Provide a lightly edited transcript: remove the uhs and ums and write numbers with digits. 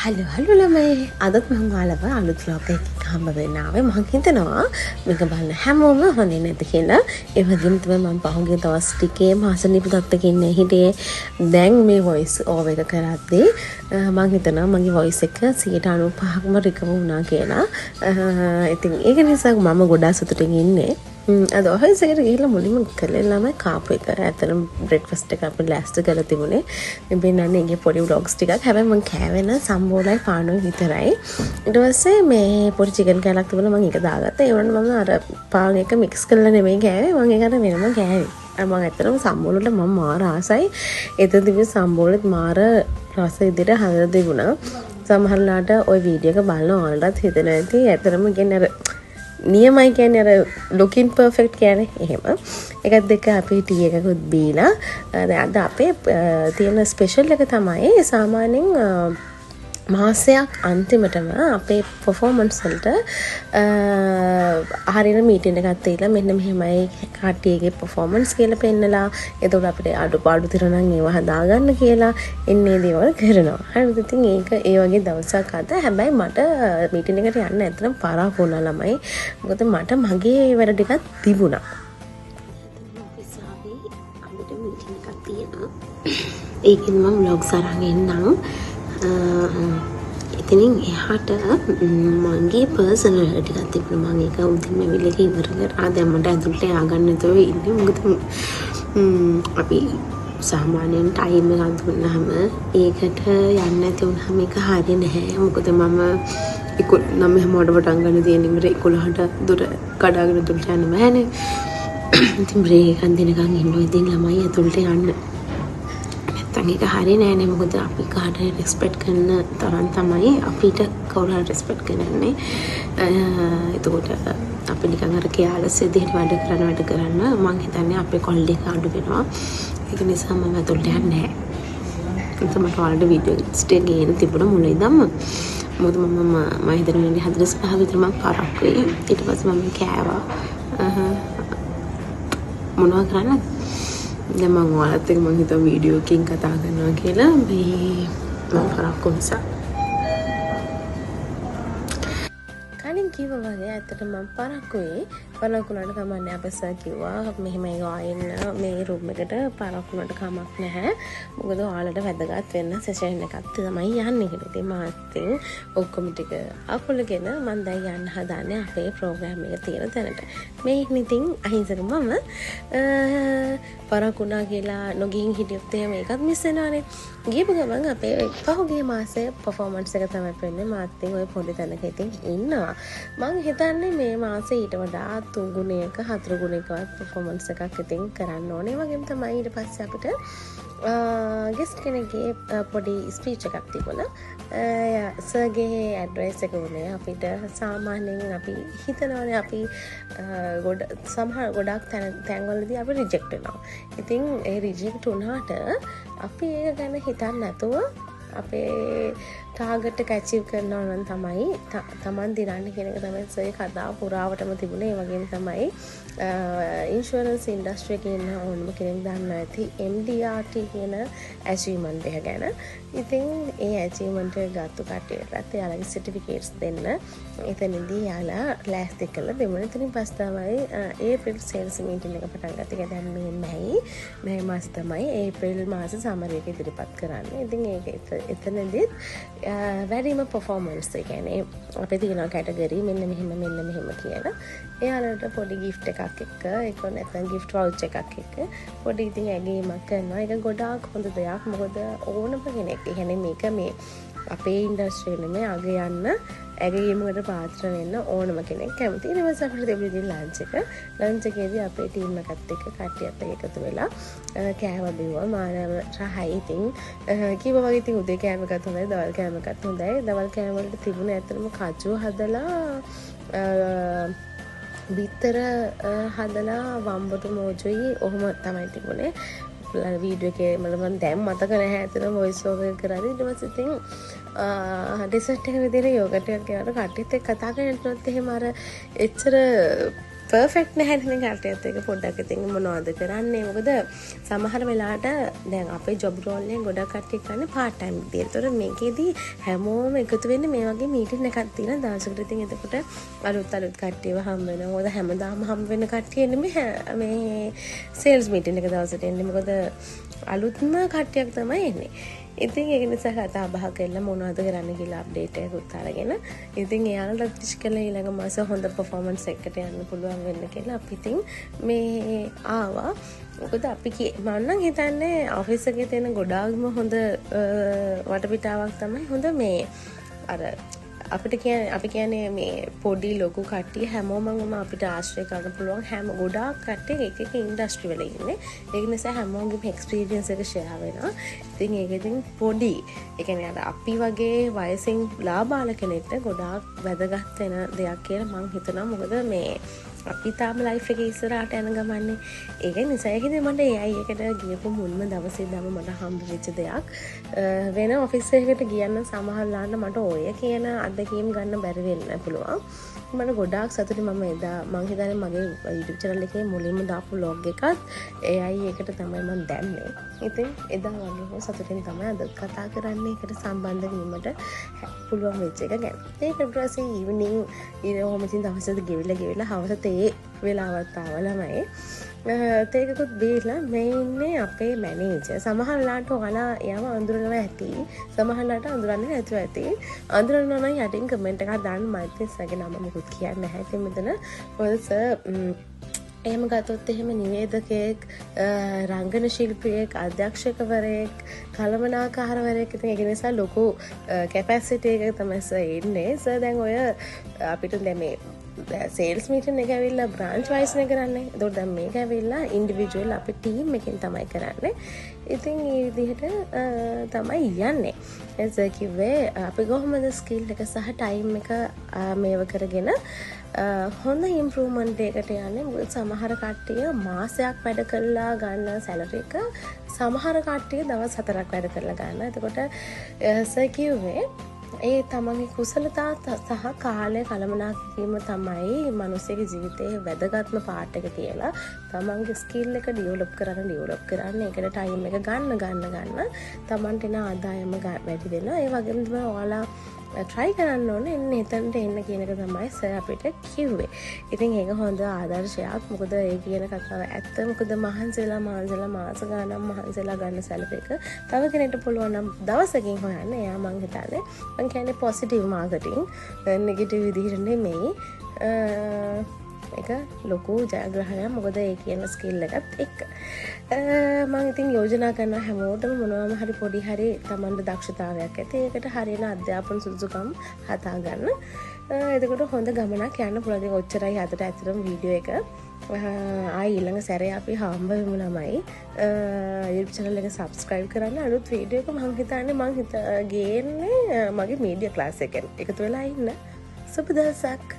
හලු ළමයි අදත් මම ඔයාලව අලුත් vlog එකකින් හම්බ වෙන්න ආවේ. මම හිතනවා මේක බලන්න හැමෝම හොඳින් නැද්ද කියලා. ඒ වගේම තමයි මම පහුගිය දවස් ටිකේ මාසනීප තත්ත්වකින් හිටියේ. දැන් මේ voice over එක කරද්දී මම හිතනවා මගේ voice එක 95%ක්ම recover වුණා කියලා. ඉතින් ඒක නිසා මම ගොඩාක් සතුටින් ඉන්නේ. අද ඔෆිස් එකට ගිහලා මුලින්ම කළේ ළමයි කාපු එක. ඇත්තටම බ්‍රෙක්ෆාස්ට් එක අපි ලෑස්ති කරලා තිබුණේ. මේ බෙන්නන්නේ ඉගේ පොඩි vlogs ටිකක්. හැබැයි මම කෑවේ නම් සම්බෝලයි පානොයි විතරයි. ඊට පස්සේ මේ පොඩි චිකන් කෑල්ලක් තිබුණා මම ඒක දාගත්තා. ඒ වුණාට මම අර පාන් එක මික්ස් කරලා නෙමෙයි කෑවේ. මම ඒකට වෙනම කෑවේ. මම ඇත්තටම සම්බෝල වලට මම මාර ආසයි. එතන තිබ්බ සම්බෝලෙත් මාර රස විදිහට හදලා තිබුණා. සමහරලාට ওই වීඩියෝ එක බලන ඔයාලටත් හිතෙනවා ඇති. ඇත්තටම කියන්නේ අර නියමයි කියන්නේ අර looking perfect කියන්නේ එහෙම. එකක් දෙක අපි ටී එකකුත් බීලා දැන් අද අපේ තියෙන ස්පෙෂල් එක තමයි සාමාන්‍යයෙන් මාසයක් අන්තිමටම අපේ performance වලට හරියට මීටින් එකක් තියලා මෙන්න මෙහෙමයි කට්ටියගේ performance කියලා පෙන්නලා එතකොට අපිට අඩුපාඩු තිරනනම් ඒව හදාගන්න කියලා එන්නේ දේවල් කරනවා. හරිද? ඉතින් ඒක ඒ වගේ දවසක් අද. හැබැයි මට මීටින් එකට යන්න ඇත්තටම පාරක් වුණා ළමයි. මොකද මට මගේ වැඩ ටිකක් තිබුණා. ඔෆිස් ආවේ අපිට මීටින් එකක් තියෙනවා. ඒකෙන් මම vlogs අරන් එන්නම්. ඉතින් එහාට මගේ පර්සනල් ටිකක් තිබුණා. මම ඒක උදේම ඇවිල්ලා ඉවර කරා. දැන් මට ඇතුළට ය아가න්න නැතුව ඉන්නේ. මොකද අපි සාමාන්‍යයෙන් ටයිම් එකක් දුන්නාම ඒකට යන්න නැති වුණාම ඒක හරිය නැහැ. මොකද මම 9 හැමෝට පටන් ගන්න තියෙන ඉමර 11ට දොර කඩාගෙන දුරට යන්න බෑනේ. ඉතින් බ්‍රේක් එකක් දෙනකන් ඉන්නවා. ඉතින් ළමයි ඇතුළට යන්න ඒක හරි නෑනේ. මොකද අපි කාට රෙස්පෙක්ට් කරන තරම් තමයි අපිට කවුරු හරි රෙස්පෙක්ට් කරන්නේ. එතකොට අපි නිකන් අර කියාලස් විදිහට වැඩ කරන්න මම හිතන්නේ අපේ කොල්ලෙක් එක අඩු වෙනවා. ඒක නිසා මම අතොල්ට යන්නේ නැහැ. ඒක මට ඔයාලට වීඩියෝ ස්ටේ ගේන තිබුණා මුලින් ඉඳන්ම. මොකද මම හිතන්නේ මිනිහ 45 විතර මම පාරක් වෙයි. ඊට පස්සේ මම කෑවා. මොනවා කරන්නද? දැන් මම ඔයාලත් එක්ක මම හිතුවා වීඩියෝ එකකින් කතා කරනවා කියලා. මේ මම කරක්කු නිසා කලින් කිව්වා වගේ ඇත්තට මම පරක්කුයි. පරක්කුණාට කමන්නේ අපේ සර් කිව්වා මෙහෙමයි ආයෙන්න මේ රූම් එකට පරක්කුණාට කමක් නැහැ. මොකද ඔයාලට වැදගත් වෙන්න සෙෂන් එකක් තමයි යන්නේ කියලා. ඉතින් මාත්ෙන් ඔක්කොම ටික අකුලගෙන මම දැන් යන්න හදාන්නේ අපේ ප්‍රෝග්‍රෑම් එක තියෙන තැනට. මේ ඉතින් අහිංසක මම පරක්කුණා කියලා නොගින් හිටියොත් එහෙම ඒකත් මිස් වෙනවානේ. ගියපු ගමන් අපේ පහුගිය මාසේ performance එක තමයි වෙන්නේ. මාත්ෙන් ওই පොඩි තැනක ඉතින් ඉන්නවා. මම හිතන්නේ මේ මාසේ ඊට වඩා 3 ගුණයක 4 ගුණයකවත් performance එකක් ඉතින් කරන්න ඕනේ. ඒ වගේම තමයි ඊට පස්සේ අපිට ගෙස්ට් කෙනෙක්ගේ පොඩි ස්පීච් එකක් තිබුණා. සර්ගේ ඇඩ්වයිස් එක වුණේ අපිට සාමාන්‍යයෙන් අපි හිතනවානේ අපි සමහර ගොඩක් තැන්වලදී අපි රිජෙක්ට් වෙනවා. ඉතින් ඒ රිජෙක්ට් වුණාට අපි ඒක ගැන හිතන්නේ නැතුව අපේ ටාගට් එක ඇචීව් කරනවා නම් තමයි තමන් දිනන්නේ කියන එක තමයි සර්ගේ කතාව පුරාවටම තිබුණේ. ඒ වගේම තමයි ඉන්ෂුරන්ස් ඉන්ඩස්ට්‍රි එකේ ඉන්න ඕනම කෙනෙක් දන්නවා ඇති MDRT කියන ඇචීව්මන්ට් එක ගැන. ඉතින් ඒ ඇචීව්මන්ට් එක ගත්ත කට්ටියටත් එයාලගේ සර්ටිෆිකේට්ස් දෙන්න එතනදී යාලා ලෑස්ති කරලා දෙමුණ. ඉතින් පස්සේ තමයි ඒප්‍රිල් සේල්ස් මීටින් එක පටන් ගත්තේ. ඒක දැන් මේ මාස තමයි ඒප්‍රිල් මාස සමර් එක ඉදිරිපත් කරන්නේ. ඉතින් ඒක එතනදී වැඩිම performance ඒ කියන්නේ අපේ තියෙන කැටගරි මෙන්න මෙහෙම කියලා එයාලට පොඩි gift එකක් එක්ක ඒක නැත්නම් gift voucher එකක් එක්ක පොඩි ඉතින් ඇගීමක් කරනවා. ඒක ගොඩාක් හොඳ දෙයක්. මොකද ඕනම කෙනෙක් කියන්නේ මේක මේ අපේ ඉන්ඩස්ට්‍රි නෙමෙයි අගේ යන්න ඇගීමකට පාත්‍ර වෙන්න ඕනම කෙනෙක් කැමති. ඊට පස්සේ අපිට තිබුණේ ලන්ච් එකේදී අපේ ටීම් එකත් එක්ක කට්ටියත් එකතු වෙලා කෑවා බිව්වා මානව රහයි. ඉතින් කිව්වා වගේ ඉතින් උදේ කෑම එකත් හොඳයි, දවල් කෑම එකත් හොඳයි. දවල් කෑම වලට තිබුණේ ඇත්තටම කජු හදලා බිත්තර හදලා වම්බතු මෝජුයි ඔහොම තමයි තිබුණේ. වීඩියෝ එකේ මම දැන් මතක නැහැ ඇත්තටම වොයිස් ඕවර් කරලා. ඊට පස්සේ ඉතින් ඩෙසර්ට් එක විදිහට යෝගට් එකක් ගෙනත් කට්ටියත් එක්ක කතා කරනකොට එහෙම අර එච්චර පර්ෆෙක්ට් නැහැ ඉතින් කට්ටියත් එක්ක පොඩ්ඩක් ඉතින් මොනවද කරන්නේ මොකද සමහර වෙලාවට දැන් අපේ ජොබ් රෝල් එකෙන් ගොඩක් කට්ටිය කරන්නේ පාර්ට් ටයිම් විදියට. ඒතර මේකෙදී හැමෝම එකතු වෙන්නේ මේ වගේ මීටින් එකක් තියෙන දවසකට. ඉතින් එතකොට අලුත් කට්ටියව හම්බ වෙනවා. මොකද හැමදාම හම්බ වෙන කට්ටිය නෙමෙයි මේ සේල්ස් මීටින් එක දවසට එන්නේ. මොකද අලුත්ම කට්ටියක් තමයි එන්නේ. ඉතින් ඒක නිසා කතා බහ කරලා මොනවද කරන්න කියලා අප්ඩේට් එකකුත් අරගෙන ඉතින් එයාලට විශ් කළා ඊළඟ මාසේ හොඳ පර්ෆෝමන්ස් එකකට යන්න පුළුවන් වෙන්න කියලා අපි ඉතින් මේ ආවා. මොකද අපි මම නම් හිතන්නේ ඔෆිස් එකේ තියෙන ගොඩාක්ම හොඳ වටපිටාවක් තමයි හොඳ මේ අර අපිට අපි කියන්නේ මේ පොඩි ලොකු කට්ටිය හැමෝමම අපිට ආශ්‍රය කරන්න පුළුවන් හැම ගොඩාක් කට්ටිය එක ඉන්ඩස්ට්‍රි වල ඉන්නේ. ඒක නිසා හැමෝගෙම එක්ස්පීරියන්ස් එක ෂෙයා වෙනවා. ඉතින් ඒක ඉතින් පොඩි ඒ කියන්නේ අර අපි වගේ වයසින් ලාබාල කෙනෙක්ට ගොඩාක් වැදගත් වෙන දෙයක් කියලා මම හිතනවා. මොකද මේ අපි තාම ලයිෆ් එකේ ඉස්සරහට යන ගමන්නේ. ඒක නිසා ඒකද මට AI එකට ගියපු මුල්ම දවසේ ඉඳන්ම මට හම්බ වෙච්ච දෙයක්. වෙන ඔෆිස් එකකට ගියන්න සමහරලාට මට ඔය කියන අත්දැකීම් ගන්න බැරි වෙන්න පුළුවන්. මට ගොඩාක් සතුටුයි මම එදා මං හිතන්නේ මගේ YouTube channel එකේ මුලින්ම දාපු vlog එකත් AI එකට තමයි මම දැම්මේ. ඉතින් එදා වගේ සතුටින් තමයි අද කතා කරන්නේ ඒකට සම්බන්ධ වීමට පුළුවන් වෙච්ච එක ගැන. ඒක ඊට පස්සේ ඉවනිං ඊළඟ ඉතින් දවසට ගෙවිලා හවස තේ වෙලාවත් ආව ළමයි. තේකකුත් බීලා මේ ඉන්නේ අපේ මැනේජර්. සමහරලාට ඔයාලා එයාම අඳුරනවා ඇති. සමහරලාට අඳුරන්නේ නැතුව ඇති. අඳුරනවා නම් යටින් කමෙන්ට් එකක් දාන්න මයිත් සගේ නම මොකුත් කියන්නේ නැහැ. ඉතින් මෙතන මොකද එහෙම ගත්තොත් එහෙම නිවේදකයෙක් රංගන ශිල්පියෙක් අධ්‍යක්ෂකවරයෙක් කළමනාකාරවරයෙක් ඉතින් ඒක නිසා ලොකු කැපැසිටි එක තමයි සර් ඉන්නේ. සර් දැන් ඔය අපිට දැන් මේ සේල්ස් මීටින් එක ඇවිල්ලා බ්‍රාන්ච් වයිස් නේ කරන්නේ. ඒතකොට දැන් මේක ඇවිල්ලා ඉන්ඩිවිජුවල් අපි ටීම් එකෙන් තමයි කරන්නේ. ඉතින් මේ විදිහට තමයි යන්නේ. එතකොට කිව්වේ අපි කොහොමද ස්කිල් එක සහ ටයිම් එක මේව කරගෙන හොඳ ඉම්ප්‍රූව්මන්ට් එකකට යන්නේ. මොකද සමහර කට්ටිය මාසයක් වැඩ කරලා ගන්න සැලරි එක සමහර කට්ටිය දවස් 4ක් වැඩ කරලා ගන්නවා. එතකොට සර් කිව්වේ ඒ තමන්ගේ කුසලතා සහ කාලය කළමනා කිරීම තමයි මිනිස්සෙගේ ජීවිතයේ වැදගත්ම පාර්ට් එක කියලා. තමන්ගේ ස්කිල් එක ඩෙවලොප් කරන්න ඒකට ටයිම් එක ගන්න තමන්ට එන ආදායම වැඩි වෙනවා. ඒ වගේම තමයි ඔයාලා try කරන්න ඕනේ එන්න එතනට එන්න කියන එක තමයි සර් අපිට කිව්වේ. ඉතින් ඒක හොඳ ආදර්ශයක්. මොකද ඒ කියන කතාව ඇත්ත. මොකද මහන්සිලා මාස ගානක් මහන්සිලා ගන්න සැලරි එක තව කෙනෙක්ට පුළුවන් නම් දවසකින් හොයන්න. එයා මං හිතන්නේ මං කියන්නේ පොසිටිව් මාකටිං නෙගටිව් විදිහට නෙමෙයි. එක ලොකු ජයග්‍රහණයක්. මොකද ඒ කියන ස්කිල් එකත් එක්ක මම ඉතින් යෝජනා කරන හැමෝටම මොනවාම හරි පොඩි හරි Tamanට දක්ෂතාවයක් ඇති. ඒකට හරියන අධ්‍යාපන සුදුසුකම් හදා ගන්න. එතකොට හොඳ ගමනක් යන්න පුළුවන්. ඉතින් ඔච්චරයි අදට ඇත්තටම වීඩියෝ එක. ආයි ඊළඟ සැරේ අපි හම්බ වෙමු ළමයි. YouTube channel එක subscribe කරන්න. අලුත් වීඩියෝ එක මම හිතන්නේ ගේන්නේ මගේ මීඩියා ක්ලාස් එකෙන් එකතු වෙලා ඉන්න. සුබ දවසක්.